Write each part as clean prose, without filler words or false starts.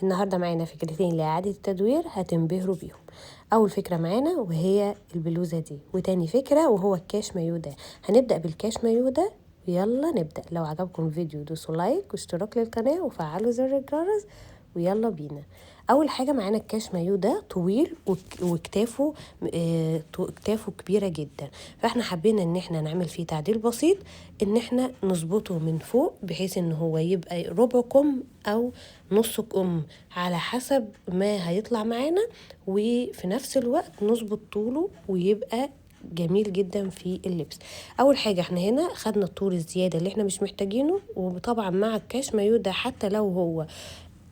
النهاردة معانا فكرتين لإعادة التدوير هتنبهروا بيهم. أول فكرة معانا وهي البلوزة دي، وتاني فكرة وهو الكاش مايو ده. هنبدأ بالكاش مايو ده، ويلا نبدأ. لو عجبكم الفيديو دوسوا لايك واشتراك للقناة وفعلوا زر الجرس ويلا بينا. اول حاجه معانا الكاش مايو ده طويل وكتافه كتافه كبيره جدا، فاحنا حبينا ان احنا نعمل فيه تعديل بسيط، ان احنا نظبطه من فوق بحيث ان هو يبقى ربع كم او نص كم على حسب ما هيطلع معانا، وفي نفس الوقت نظبط طوله ويبقى جميل جدا في اللبس. اول حاجه احنا هنا خدنا الطول الزياده اللي احنا مش محتاجينه، وطبعا مع الكاش مايو ده حتى لو هو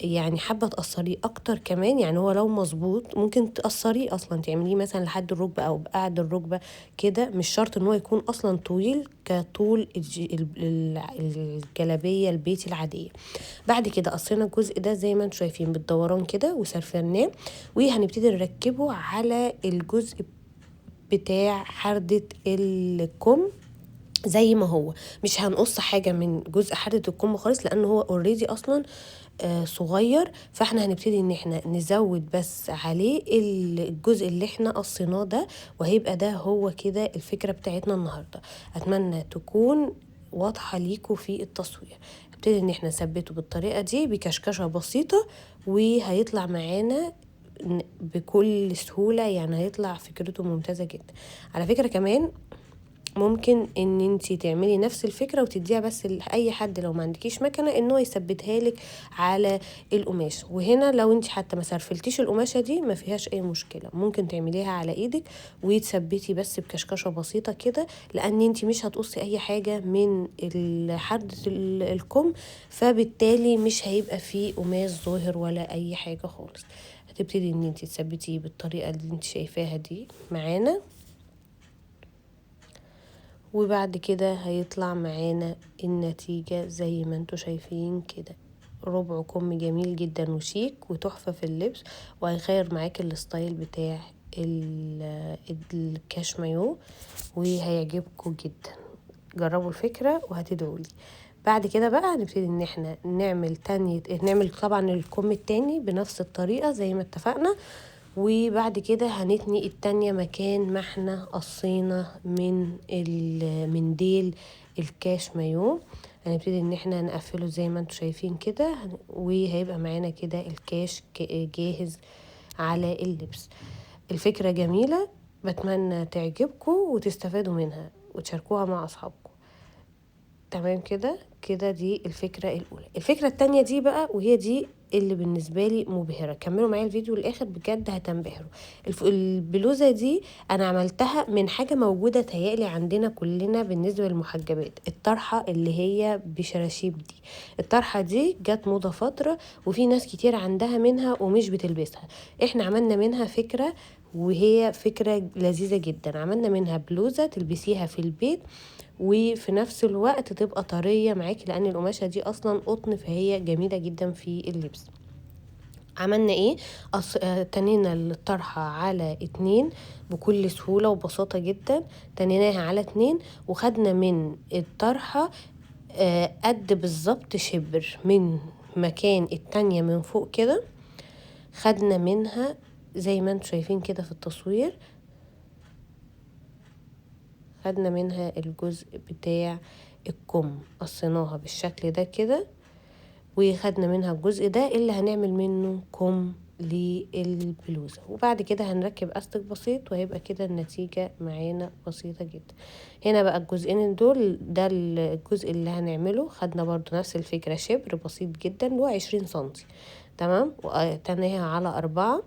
يعني حابه تقصريه اكتر كمان، يعني هو لو مظبوط ممكن تقصريه اصلا تعمليه مثلا لحد الركبه او بعد الركبه كده، مش شرط ان هو يكون اصلا طويل كطول الجلابيه البيتي العاديه. بعد كده قصينا الجزء ده زي ما انتم شايفين بالدوران كده وسرفناه، وهنبتدي نركبه على الجزء بتاع حردة الكم زي ما هو. مش هنقص حاجة من جزء حردة الكم خالص لأنه هو اوريدي أصلا صغير، فاحنا هنبتدي ان احنا نزود بس عليه الجزء اللي احنا قصيناه ده، وهيبقى ده هو كده الفكرة بتاعتنا النهاردة. اتمنى تكون واضحة ليكوا في التصوير. هنبتدي ان احنا نثبته بالطريقة دي بكشكشة بسيطة، وهيطلع معانا بكل سهولة، يعني هيطلع فكرته ممتازة جدا. على فكرة كمان ممكن ان انتي تعملي نفس الفكره وتديها بس لاي حد لو ما عندكيش مكنه ان هو يثبتها لك على القماش. وهنا لو انتي حتى ما سرفلتيش القماشه دي ما فيهاش اي مشكله، ممكن تعمليها على ايدك وتثبتي بس بكشكشه بسيطه كده، لان انتي مش هتقصي اي حاجه من حردة الكم، فبالتالي مش هيبقى فيه قماش ظاهر ولا اي حاجه خالص. هتبتدي ان انتي تثبتيه بالطريقه اللي انتي شايفاها دي معانا، وبعد كده هيطلع معانا النتيجة زي ما انتوا شايفين كده، ربع كم جميل جدا وشيك وتحفة في اللبس، وهيغير معاك الستايل بتاع الكاش مايو وهيعجبكم جدا. جربوا الفكرة وهتدعولي. بعد كده بقى هنبتدي ان احنا نعمل طبعا الكم التاني بنفس الطريقة زي ما اتفقنا، وبعد كده هنتني التانية مكان ما احنا قصينا من ديل الكاش مايو. هنبتدي ان احنا نقفله زي ما انتوا شايفين كده، وهيبقى معانا كده الكاش جاهز على اللبس. الفكرة جميلة، بتمنى تعجبكم وتستفادوا منها وتشاركوها مع اصحابكم. تمام كده دي الفكرة الأولى. الفكرة التانية دي بقى وهي دي اللي بالنسبة لي مبهرة، كملوا معايا الفيديو للآخر بجد هتنبهروا. البلوزة دي أنا عملتها من حاجة موجودة تهيألي عندنا كلنا بالنسبة للمحجبات، الطرحة اللي هي بشراشيب دي. الطرحة دي جت موضة فترة وفي ناس كتير عندها منها ومش بتلبسها. احنا عملنا منها فكرة وهي فكرة لذيذة جدا، عملنا منها بلوزة تلبسيها في البيت وفي نفس الوقت تبقى طرية معاكي، لان القماشة دي اصلا قطن فهي جميلة جدا في اللبس. عملنا ايه؟ تنينا الطرحة على 2 بكل سهولة وبساطة جدا، تنيناها على 2 وخدنا من الطرحة قد بالظبط شبر من مكان التانية من فوق كده، خدنا منها زي ما انتم شايفين كده في التصوير، خدنا منها الجزء بتاع الكم قصيناها بالشكل ده كده، وخدنا منها الجزء ده اللي هنعمل منه كم للبلوزة. وبعد كده هنركب استك بسيط وهيبقى كده النتيجة معانا بسيطة جدا. هنا بقى الجزئين دول ده الجزء اللي هنعمله، خدنا برضو نفس الفكرة شبر بسيط جدا و20 سنتي تمام، وتناها على 4.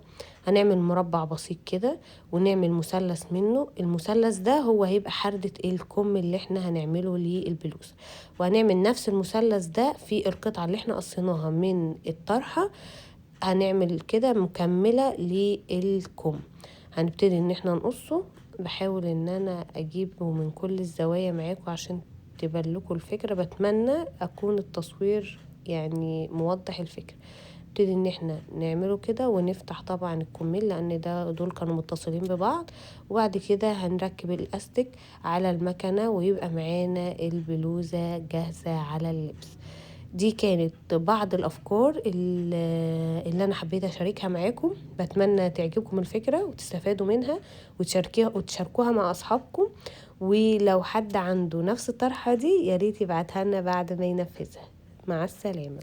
هنعمل مربع بسيط كده ونعمل مثلث منه، المثلث ده هو هيبقى حردة الكم اللي احنا هنعمله للبلوزة، وهنعمل نفس المثلث ده في القطعة اللي احنا قصيناها من الطرحة، هنعمل كده مكملة للكم. هنبتدي ان احنا نقصه، بحاول ان انا اجيبه من كل الزوايا معاكم عشان تبان لكم الفكرة. بتمنى اكون التصوير يعني موضح الفكرة. نبتدي ان احنا نعمله كده ونفتح طبعا الكمين لان دول كانوا متصلين ببعض، وبعد كده هنركب الاستك على المكنة ويبقى معانا البلوزة جاهزة على اللبس. دي كانت بعض الأفكار اللي أنا حبيت أشاركها معاكم. بتمنى تعجبكم الفكرة وتستفادوا منها وتشاركوها مع أصحابكم، ولو حد عنده نفس الطرحة دي ياريت يبعتها لنا بعد ما ينفذها. مع السلامة.